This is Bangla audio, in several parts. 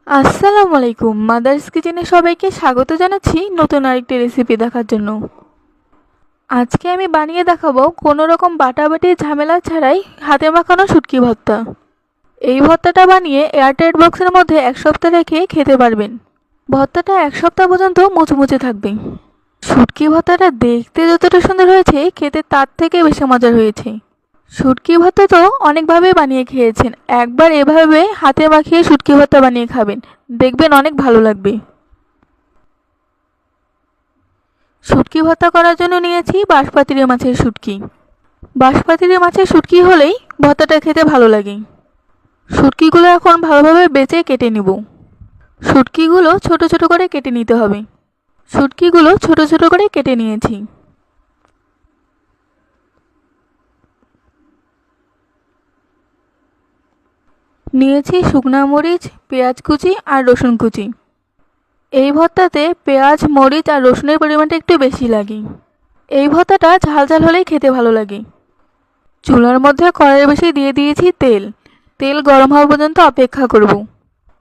আসসালামু আলাইকুম। মাদার্স কিচেনে সবাইকে স্বাগত জানাচ্ছি নতুন আরেকটি রেসিপি দেখার জন্য। আজকে আমি বানিয়ে দেখাবো কোনো রকম বাটাবাটি ঝামেলা ছাড়াই হাতে মাখানো শুটকি ভর্তা। এই ভর্তাটা বানিয়ে এয়ারটাইট বক্সের মধ্যে 1 সপ্তাহ রেখে খেতে পারবেন। ভর্তাটা 1 সপ্তাহ পর্যন্ত মুচমুচে থাকবে। শুটকি ভর্তাটা দেখতে যতটা সুন্দর হয়েছে, খেতে তার থেকে বেশি মজার হয়েছে। শুটকি ভর্তা তো অনেকভাবে বানিয়ে খেয়েছেন, একবার এভাবে হাতে মাখিয়ে শুটকি ভর্তা বানিয়ে খাবেন, দেখবেন অনেক ভালো লাগবে। শুটকি ভর্তা করার জন্য নিয়েছি বাঁশপাতিরি মাছের শুটকি। বাঁশপাতিরি মাছের শুটকি হলেই ভর্তাটা খেতে ভালো লাগে। শুটকিগুলো এখন ভালোভাবে বেছে কেটে নিব। শুটকিগুলো ছোট ছোট করে কেটে নিতে হবে। শুটকিগুলো ছোট ছোট করে কেটে নিয়েছি। নিয়েছি শুকনা মরিচ, পেঁয়াজ কুচি আর রসুন কুচি। এই ভর্তাতে পেঁয়াজ, মরিচ আর রসুনের পরিমাণটা একটু বেশি লাগে। এই ভর্তাটা ঝাল ঝাল হলেই খেতে ভালো লাগে। চুলার মধ্যে কড়াই বেশি দিয়ে দিয়েছি তেল। তেল গরম হওয়া পর্যন্ত অপেক্ষা করব।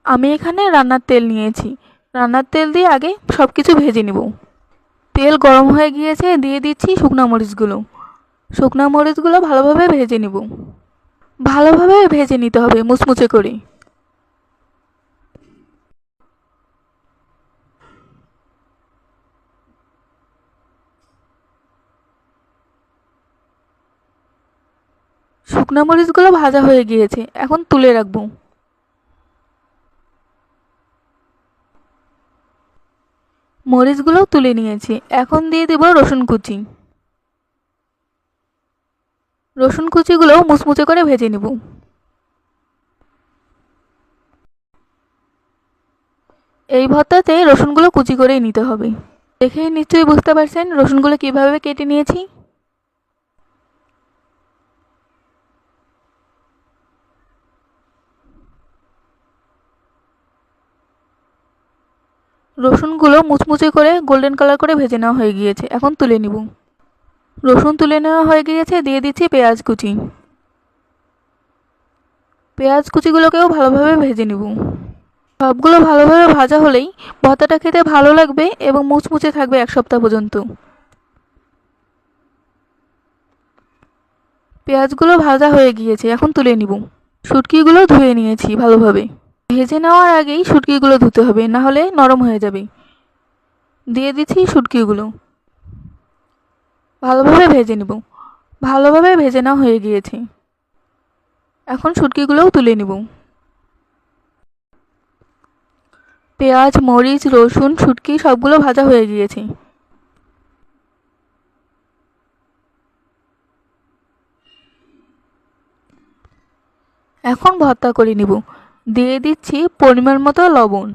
আমি এখানে রান্নার তেল নিয়েছি। রান্নার তেল দিয়ে আগে সব কিছু ভেজে নেব। তেল গরম হয়ে গিয়েছে, দিয়ে দিচ্ছি শুকনা মরিচগুলো। শুকনা মরিচগুলো ভালোভাবে ভেজে নেব। ভালোভাবে ভেজে নিতে হবে মুচমুচে করে। শুকনা মরিচগুলো ভাজা হয়ে গিয়েছে, এখন তুলে রাখবো। মরিচগুলো তুলে নিয়েছি, এখন দিয়ে দেব রসুন কুচি। রসুন কুচিগুলো মুচমুচে করে ভেজে নেব। এই ভর্তাতে রসুনগুলো কুচি করেই নিতে হবে। দেখেই নিশ্চয়ই বুঝতে পারছেন রসুনগুলো কিভাবে কেটে নিয়েছি। রসুনগুলো মুচমুচে করে গোল্ডেন কালার করে ভেজে নেওয়া হয়ে গিয়েছে, এখন তুলে নিব। রসুন তুলে নেওয়া হয়ে গিয়েছে, দিয়ে দিচ্ছি পেঁয়াজ কুচি। পেঁয়াজ কুচিগুলোকেও ভালোভাবে ভেজে নিব। সবগুলো ভালোভাবে ভাজা হলেই ভর্তাটা খেতে ভালো লাগবে এবং মুচমুচে থাকবে 1 সপ্তাহ পর্যন্ত। পেঁয়াজগুলো ভাজা হয়ে গিয়েছে, এখন তুলে নিব। শুটকিগুলো ধুয়ে নিয়েছি ভালোভাবে। ভেজে নেওয়ার আগেই শুটকিগুলো ধুতে হবে, না হলে নরম হয়ে যাবে। দিয়ে দিচ্ছি শুটকিগুলো। ভালোভাবে ভেজে নেব। ভালোভাবে ভেজে নেওয়া হয়ে গিয়েছে, এখন শুটকিগুলোও তুলে নেব। পেঁয়াজ, মরিচ, রসুন, শুটকি সবগুলো ভাজা হয়ে গিয়েছে। এখন ভর্তা করে নিব। দিয়ে দিচ্ছি পরিমাণ মতো লবণ।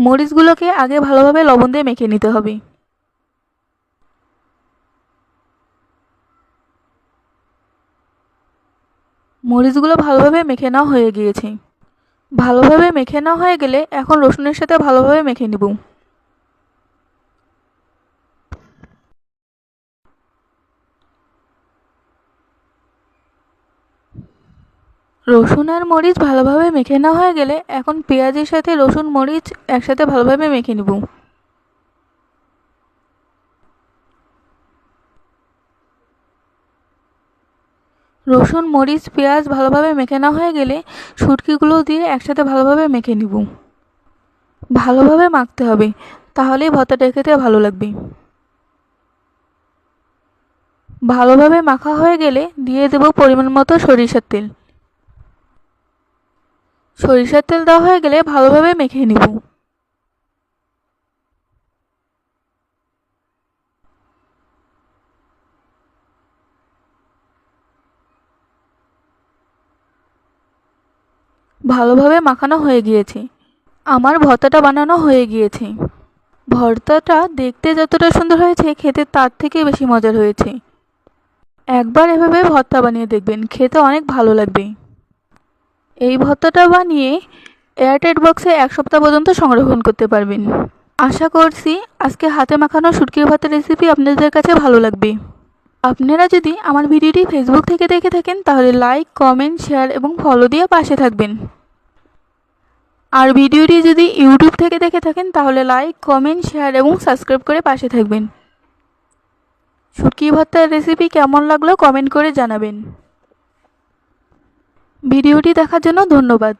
মরিচগুলোকে আগে ভালোভাবে লবণ দিয়ে মেখে নিতে হবে। মরিচগুলো ভালোভাবে মেখে নেওয়া হয়ে গিয়েছে। ভালোভাবে মেখে নেওয়া হয়ে গেলে এখন রসুনের সাথে ভালোভাবে মেখে নিব। রসুন আর মরিচ ভালোভাবে মেখে নেওয়া হয়ে গেলে এখন পেঁয়াজের সাথে রসুন মরিচ একসাথে ভালোভাবে মেখে নিব। রসুন, মরিচ, পেঁয়াজ ভালোভাবে মেখে নেওয়া হয়ে গেলে শুটকিগুলো দিয়ে একসাথে ভালোভাবে মেখে নিব। ভালোভাবে মাখতে হবে, তাহলেই ভর্তাটা খেতে ভালো লাগবে। ভালোভাবে মাখা হয়ে গেলে দিয়ে দেব পরিমাণ মতো সরিষার তেল। সরিষার তেল দেওয়া হয়ে গেলে ভালোভাবে মেখে নিব। ভালোভাবে মাখানো হয়ে গিয়েছে। আমার ভর্তাটা বানানো হয়ে গিয়েছে। ভর্তাটা দেখতে যতটা সুন্দর হয়েছে, খেতে তার থেকে বেশি মজার হয়েছে। একবার এভাবে ভর্তা বানিয়ে দেখবেন, খেতে অনেক ভালো লাগবে। এই ভর্তাটা বানিয়ে এয়ারটাইট বক্সে 1 সপ্তাহ পর্যন্ত সংরক্ষণ করতে পারবেন। আশা করছি আজকে হাতে মাখানো শুটকির ভর্তার রেসিপি আপনাদের কাছে ভালো লাগবে। আপনারা যদি আমার ভিডিওটি ফেসবুক থেকে দেখে থাকেন তাহলে লাইক, কমেন্ট, শেয়ার এবং ফলো দিয়ে পাশে থাকবেন। আর ভিডিওটি যদি ইউটিউব থেকে দেখে থাকেন তাহলে লাইক, কমেন্ট, শেয়ার এবং সাবস্ক্রাইব করে পাশে থাকবেন। শুটকি ভর্তার রেসিপি কেমন লাগলো কমেন্ট করে জানাবেন। ভিডিওটি দেখার জন্য ধন্যবাদ।